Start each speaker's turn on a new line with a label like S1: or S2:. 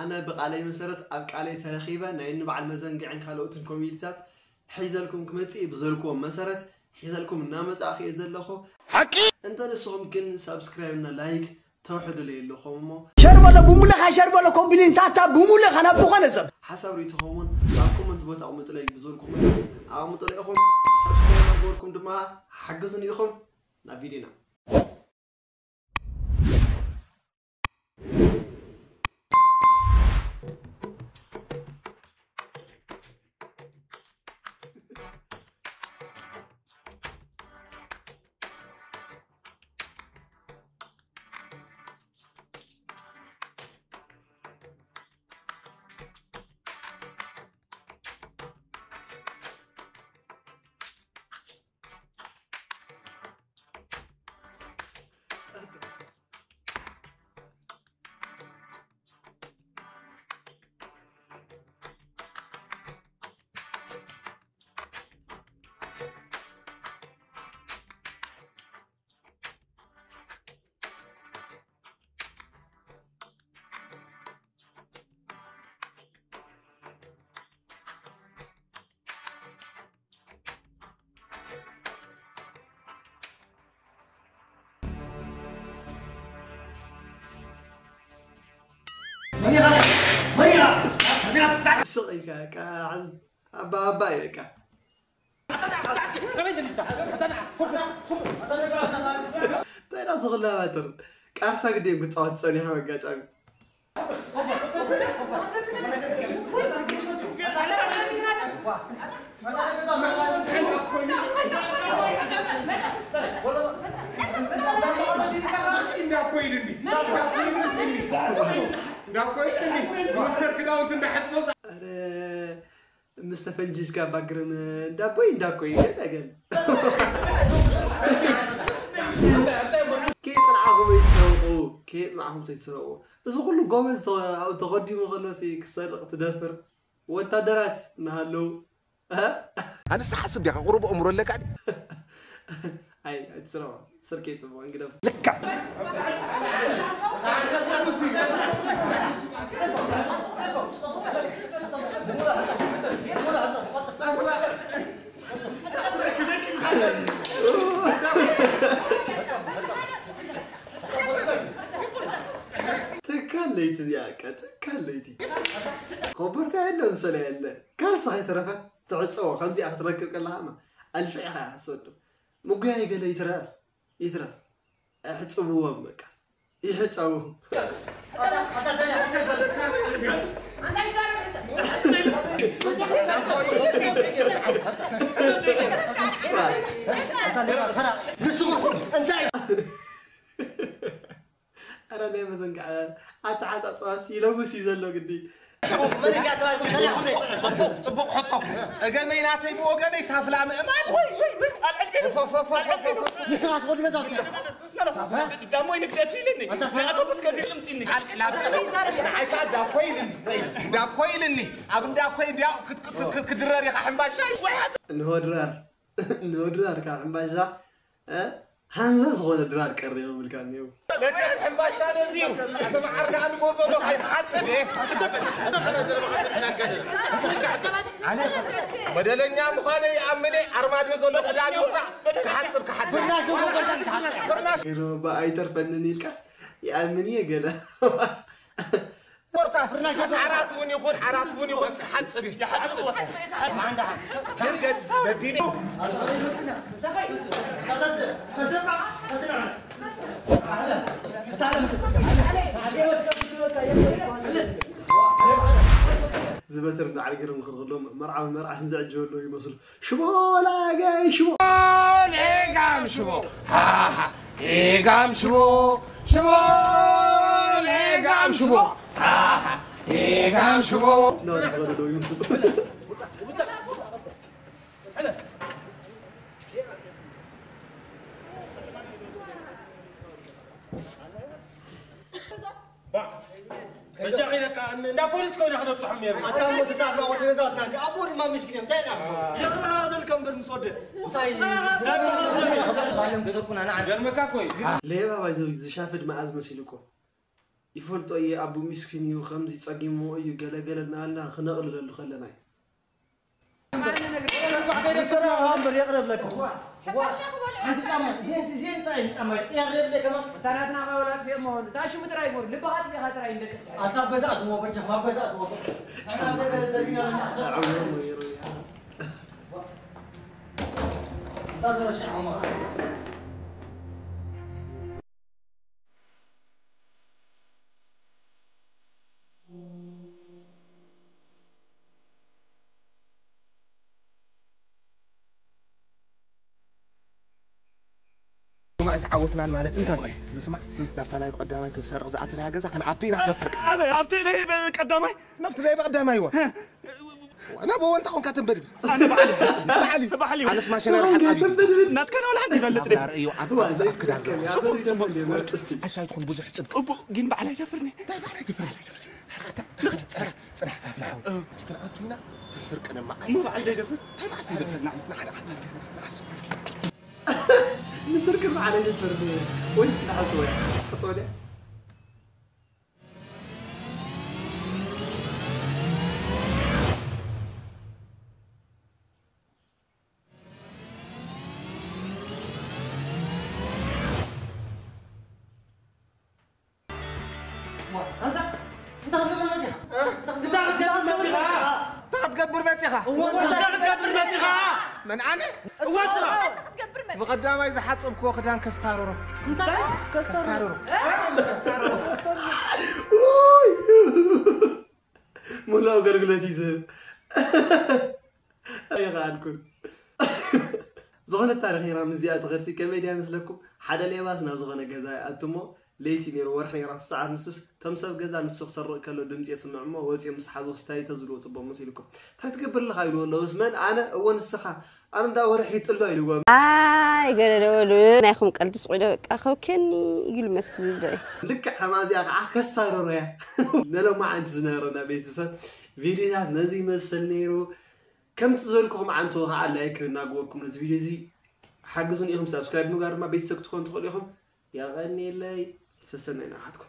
S1: أنا بقالي مسرت أبقالي ترخيبة ناين بعد مزنقع عن خلوتن كوميديات حيزلكم كمتي بزلكم مسرت حيزلكم النامز أخي يزلخو حكي أنت نصهم كن سبسكرايب لنا لايك توحدوا لي اللخومو
S2: شربلا بمولخ شربلا كومبلين تاتا بمولخ أنا بخنزب حسب
S1: ريتهمون راكم أنت بوت أو متلاقي بزلكم أو متلاقيهم سبسكرايب أقولكم دماء حجزني يخم نافيدينا مريا سقيك كعز أبا يك ترى صغلا متر كأسا قديم كنت صوت صني حوجات أبي مستفنجيش كاباكرن دابوي قال كي صنعهم يتسرقوا بس كله جوز او تقدم خلصي كسر تدفر وتدرات نهلو ها
S3: انا حاسب يا قرب امر لك عاد
S1: اي تسرقوا سركي سمو انقدف
S3: لك
S1: تكليتي ياك تكليتي خبرت هلا نسلي كان صحيح ترفت تعصوا خمدي اخرك كلها ما الف اخا صدق مقاي قال يترف احصبوا بك يحصبوا أنا نيم زنقع أتعاد أصاسي لو بس يزلوا قدي
S3: من يقعد طبق حطه قميناتي مو قمي تافلا من
S2: يسرع صوت جزاك
S4: لا داموي نقدتي لني أنا بس كثير لمتيني
S3: دا كويلني أبن دا كويل دا كدرار يا حنباشا
S1: إنه درار كان حنباشا هنزا صغير درار كريم بالكان يوم
S3: لك حنباشا نزيو أتبع عركة عن بوزو حتى به بدلن يا مخاني أمني أرمادي زول قدامي وصع كحتسب كحتسب
S1: فرناش بقى يترفنني الكاس يا أمني قال
S3: مرتا فرناش حراتوني يقول كحتسب يا حتسب عندها كرجت بديني زبترنا على قرم خرجلهم مرعى نزعجوا له يمثل شبو لا جاي شبو ليقام شبو ها ليقام شبو ليقام شبو ها ليقام شبو
S1: لا نزغل له يمثل
S4: رجع إذا كان دا بوليس كون ياخذ تحمير
S2: أتام تتابع وديزاتنا أبور ما مشكلة تينا يقرأ بالكم بالمصدر طيب
S4: جرمك كوي
S1: ليه بابا يزوج شافد مع أزمة سيلوكو يفولتو أي أبو مسكين يو خمسي تصقيمو أيو قلقلنا لنا خنقل اللي خلنا
S2: عمر يقرب لك زين طيب يقرب لك كمان
S5: ترى أولاد في مول تاشو متراي مور لبهات في هاتراي عندك
S2: أتا بزعت هو بجح ما بزعت هو أنا شيء عمر
S3: ما تعودنا مالت انت بسمع نفتنا قدامي تسرق زعت لها جزا كان عطينا كفرك
S4: انا عطيني قدامي
S3: نفت لي بقدامي ايوه انا بو انت كون كاتب بدري
S4: انا بعلي
S3: على اسمع شنو راح تصدق
S4: ما تكن ولا عندي بلتني
S3: دار ايوه ابو زعف كدان زعف عشان تكون بوزح تصدق
S4: ابو جين بعلي يفرني
S3: طيب علي تفرق صراحه تفلحوا كان عطينا تفرق انا ما
S4: مو بعلي يدفر
S3: طيب على سيدي نحن نحس
S1: نسرك معنا الفرد وين تنحسوا حطولي
S3: تقبر بيتها من انا بقدامي اذا حصبك وخدان كستارورو كستارورو
S1: ملاو قرقلتي زين اي غالكم زغنا التاريخ يرى من زيادة غيرسي كميديا مثلكم حدا ليباسنا زغنا جزاء أتمو ليتي نيرو ورحني راه في ساعة نص تمسك جزاء نص خسر كله دمت يسمع ما وزي مسحة وستاي تزلو تبغى مسيلكم تقبل الخير ولا وزمان أنا أول السخاء أنا دا ورح يطلع لي وام
S6: يقولوا ناخم قلبس قيلو أخو كني يقول مسل ده
S1: لك حمازي كسر ريا نلو ما عند زنارنا بيتسا فيديوهات نزي مسل نيرو كم تزولكم عنتو على لايك ناقولكم نزي فيديو زي حجزون إيهم سبسكرايب نقار ما بيتسك تكون تقول إيهم يا غني لي سسنين أحدكم